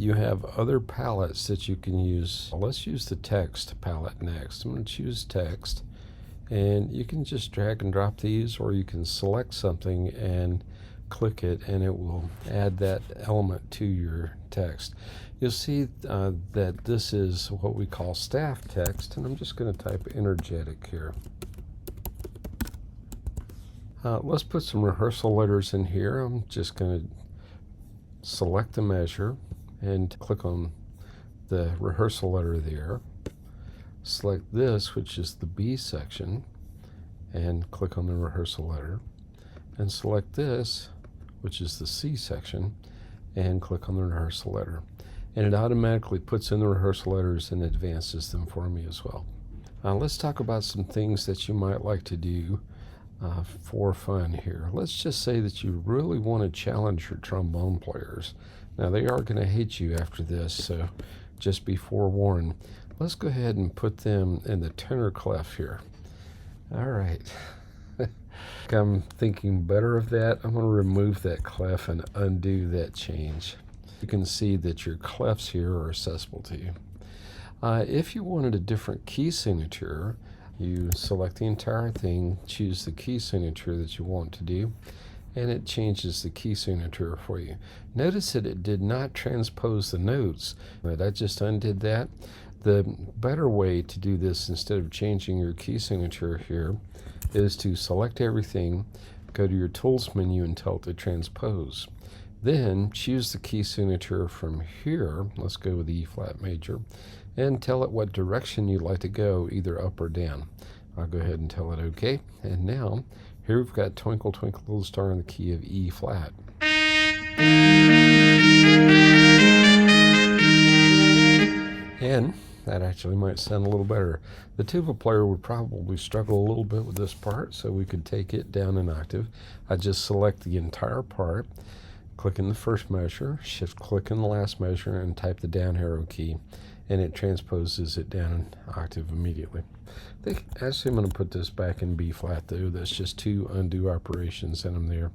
You have other palettes that you can use. Let's use the text palette next. I'm going to choose text, and you can just drag and drop these, or you can select something and click it and it will add that element to your text. You'll see that this is what we call staff text, and I'm just going to type energetic here. Let's put some rehearsal letters in here. I'm just going to select the measure and click on the rehearsal letter there. Select this, which is the B section, and click on the rehearsal letter. And select this, which is the C section, and click on the rehearsal letter. And it automatically puts in the rehearsal letters and advances them for me as well. Let's talk about some things that you might like to do for fun here. Let's just say that you really want to challenge your trombone players. Now, they are going to hate you after this, so just be forewarned. Let's go ahead and put them in the tenor clef here. All right. I'm thinking better of that. I'm going to remove that clef and undo that change. You can see that your clefs here are accessible to you. If you wanted a different key signature, you select the entire thing, choose the key signature that you want to do, and it changes the key signature for you. Notice that it did not transpose the notes, but I just undid that. The better way to do this, instead of changing your key signature here, is to select everything, go to your Tools menu and tell it to transpose. Then choose the key signature from here. Let's go with the E flat major, and tell it what direction you'd like to go, either up or down. I'll go ahead and tell it OK. And now here we've got Twinkle Twinkle Little Star in the key of E flat. And that actually might sound a little better. The tuba player would probably struggle a little bit with this part, so we could take it down an octave. I just select the entire part, click in the first measure, shift click in the last measure, and type the down arrow key, and it transposes it down an octave immediately. Actually, I'm going to put this back in B flat though. That's just two undo operations in them there.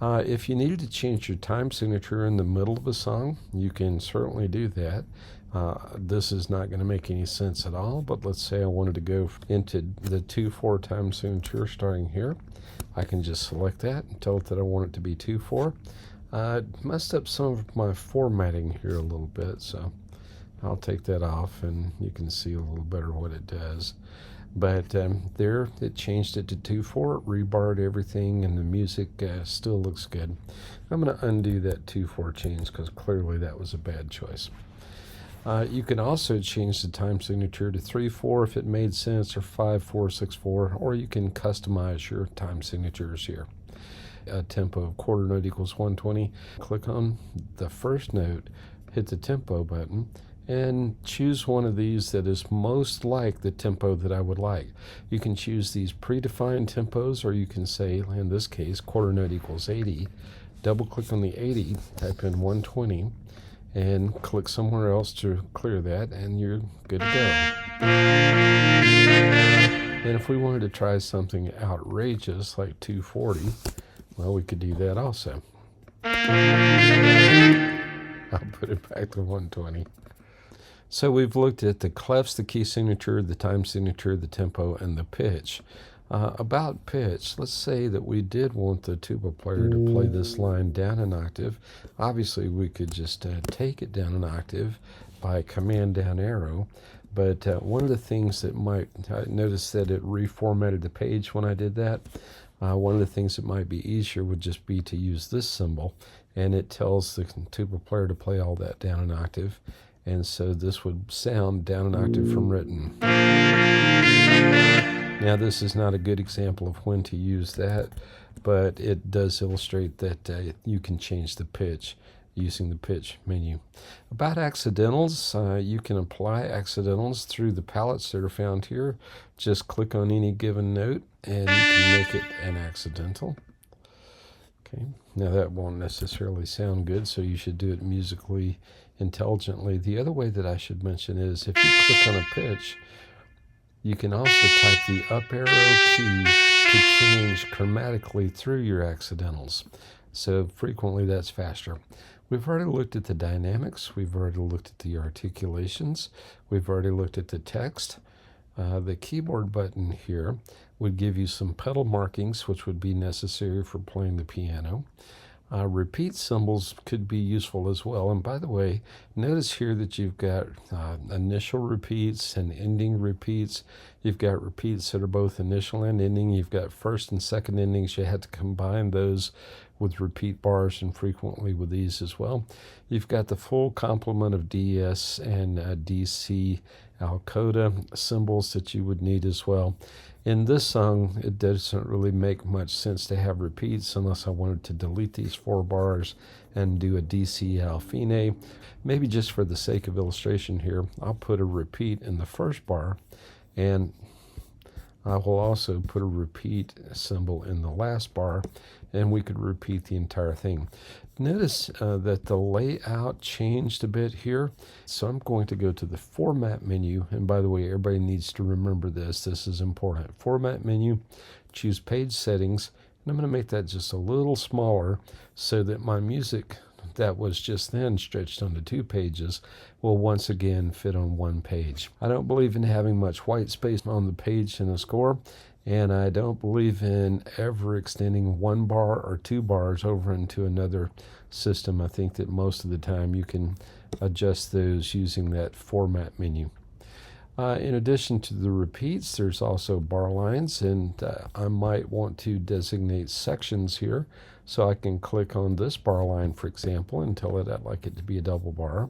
If you needed to change your time signature in the middle of a song, you can certainly do that. This is not going to make any sense at all, but let's say I wanted to go into the 2/4 time signature starting here. I can just select that and tell it that I want it to be 2/4. Messed up some of my formatting here a little bit, so I'll take that off and you can see a little better what it does. But there, it changed it to 2/4, rebarred everything, and the music still looks good. I'm going to undo that 2/4 change because clearly that was a bad choice. You can also change the time signature to 3/4 if it made sense, or 5/4, 6/4, or you can customize your time signatures here. A tempo of quarter note equals 120. Click on the first note, hit the tempo button, and choose one of these that is most like the tempo that I would like. You can choose these predefined tempos, or you can say, in this case, quarter note equals 80. Double click on the 80, type in 120, and click somewhere else to clear that, and you're good to go. And if we wanted to try something outrageous like 240, well, we could do that also. I'll put it back to 120. So we've looked at the clefs, the key signature, the time signature, the tempo, and the pitch. About pitch, let's say that we did want the tuba player to play this line down an octave. Obviously, we could just take it down an octave by command down arrow. But one of the things that might, notice that it reformatted the page when I did that. One of the things that might be easier would just be to use this symbol, and it tells the tuba player to play all that down an octave. And so this would sound down an octave from written. Now, this is not a good example of when to use that, but it does illustrate that you can change the pitch using the pitch menu. About accidentals, you can apply accidentals through the palettes that are found here. Just click on any given note and you can make it an accidental. Okay, now that won't necessarily sound good, so you should do it musically intelligently. The other way that I should mention is if you click on a pitch, you can also type the up arrow key to change chromatically through your accidentals. So frequently that's faster. We've already looked at the dynamics. We've already looked at the articulations. We've already looked at the text. The keyboard button here would give you some pedal markings, which would be necessary for playing the piano. Repeat symbols could be useful as well. And by the way, notice here that you've got initial repeats and ending repeats. You've got repeats that are both initial and ending. You've got first and second endings. You had to combine those with repeat bars and frequently with these as well. You've got the full complement of DS and DC Al-Coda symbols that you would need as well. In this song, it doesn't really make much sense to have repeats unless I wanted to delete these 4 bars and do a DC Al Fine. Maybe just for the sake of illustration here, I'll put a repeat in the first bar, and I will also put a repeat symbol in the last bar, and we could repeat the entire thing. Notice that the layout changed a bit here. So I'm going to go to the Format menu. And by the way, everybody needs to remember this. This is important. Format menu, choose Page Settings. And I'm going to make that just a little smaller so that my music that was just then stretched onto 2 pages will once again fit on 1 page. I don't believe in having much white space on the page in a score, and I don't believe in ever extending 1 bar or 2 bars over into another system. I think that most of the time you can adjust those using that Format menu. In addition to the repeats, there's also bar lines, and I might want to designate sections here. So I can click on this bar line, for example, and tell it I'd like it to be a double bar.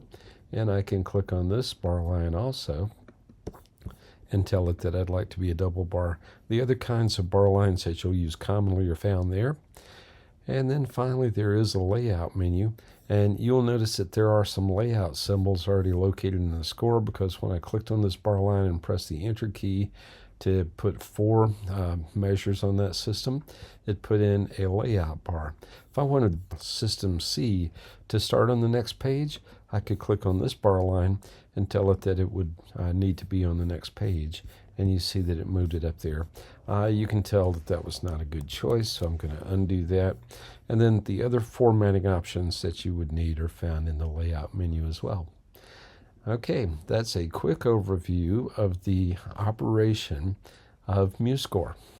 And I can click on this bar line also and tell it that I'd like to be a double bar. The other kinds of bar lines that you'll use commonly are found there. And then finally, there is a layout menu. And you'll notice that there are some layout symbols already located in the score, because when I clicked on this bar line and pressed the Enter key to put 4 measures on that system, it put in a layout bar. If I wanted System C to start on the next page, I could click on this bar line and tell it that it would need to be on the next page. And you see that it moved it up there. You can tell that that was not a good choice, so I'm going to undo that. And then the other formatting options that you would need are found in the layout menu as well. Okay, that's a quick overview of the operation of MuseScore.